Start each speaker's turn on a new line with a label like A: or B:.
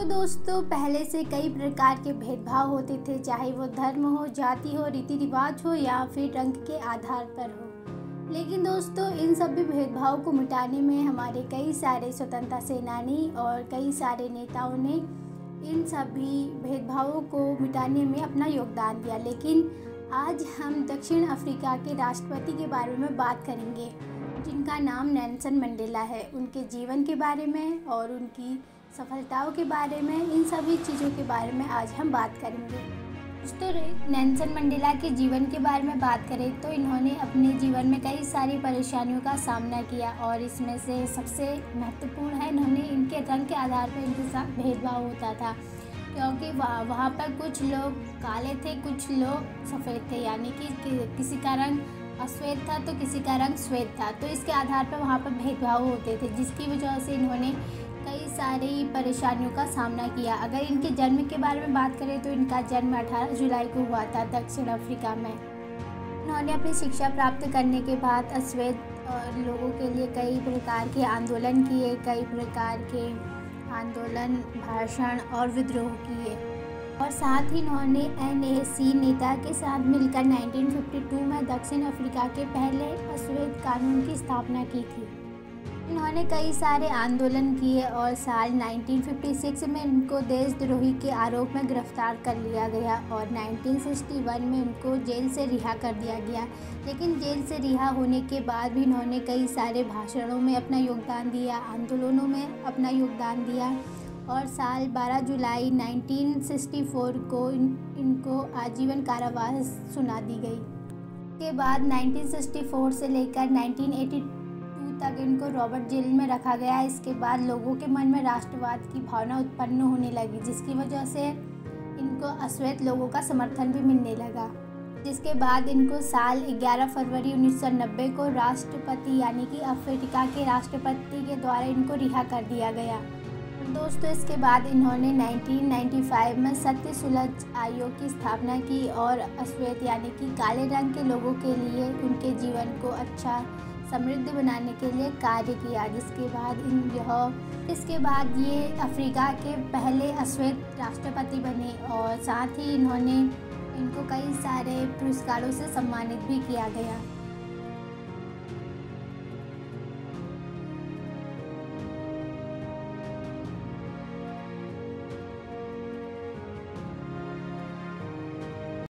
A: दोस्तों, पहले से कई प्रकार के भेदभाव होते थे, चाहे वो धर्म हो, जाति हो, रीति रिवाज हो या फिर रंग के आधार पर हो। लेकिन दोस्तों, इन सभी भेदभाव को मिटाने में हमारे कई सारे स्वतंत्रता सेनानी और कई सारे नेताओं ने इन सभी भेदभावों को मिटाने में अपना योगदान दिया। लेकिन आज हम दक्षिण अफ्रीका के राष्ट्रपति के बारे में बात करेंगे, जिनका नाम नेल्सन मंडेला है। उनके जीवन के बारे में और उनकी सफलताओं के बारे में, इन सभी चीज़ों के बारे में आज हम बात करेंगे। दोस्तों, नेल्सन मंडेला के जीवन के बारे में बात करें तो इन्होंने अपने जीवन में कई सारी परेशानियों का सामना किया और इसमें से सबसे महत्वपूर्ण है, इनके रंग के आधार पर इनके साथ भेदभाव होता था, क्योंकि वहाँ पर कुछ लोग काले थे, कुछ लोग सफ़ेद थे, यानी कि किसी का रंग अश्वेत था तो किसी का रंग श्वेत था। तो इसके आधार पर वहाँ पर भेदभाव होते थे, जिसकी वजह से इन्होंने कई सारी परेशानियों का सामना किया। अगर इनके जन्म के बारे में बात करें तो इनका जन्म 18 जुलाई को हुआ था दक्षिण अफ्रीका में। इन्होंने अपनी शिक्षा प्राप्त करने के बाद अश्वेत लोगों के लिए कई प्रकार के आंदोलन किए, कई प्रकार के आंदोलन, भाषण और विद्रोह किए और साथ ही इन्होंने NAC नेता के साथ मिलकर 1952 में दक्षिण अफ्रीका के पहले अश्वेत कानून की स्थापना की थी। इन्होंने कई सारे आंदोलन किए और साल 1956 में इनको देशद्रोही के आरोप में गिरफ्तार कर लिया गया और 1961 में इनको जेल से रिहा कर दिया गया। लेकिन जेल से रिहा होने के बाद भी इन्होंने कई सारे भाषणों में अपना योगदान दिया, आंदोलनों में अपना योगदान दिया और साल 12 जुलाई 1964 को इनको आजीवन कारावास सुना दी गई। के बाद 1964 से लेकर 1982 तक इनको रॉबर्ट जेल में रखा गया। इसके बाद लोगों के मन में राष्ट्रवाद की भावना उत्पन्न होने लगी, जिसकी वजह से इनको अश्वेत लोगों का समर्थन भी मिलने लगा। जिसके बाद इनको साल 11 फरवरी 1990 को राष्ट्रपति यानी कि अफ्रीका के राष्ट्रपति के द्वारा इनको रिहा कर दिया गया। दोस्तों, इसके बाद इन्होंने 1995 में सत्य सुलझ आयोग की स्थापना की और अश्वेत यानी कि काले रंग के लोगों के लिए उनके जीवन को अच्छा समृद्ध बनाने के लिए कार्य किया। इसके बाद ये अफ्रीका के पहले अश्वेत राष्ट्रपति बने और साथ ही इनको कई सारे पुरस्कारों से सम्मानित भी किया गया।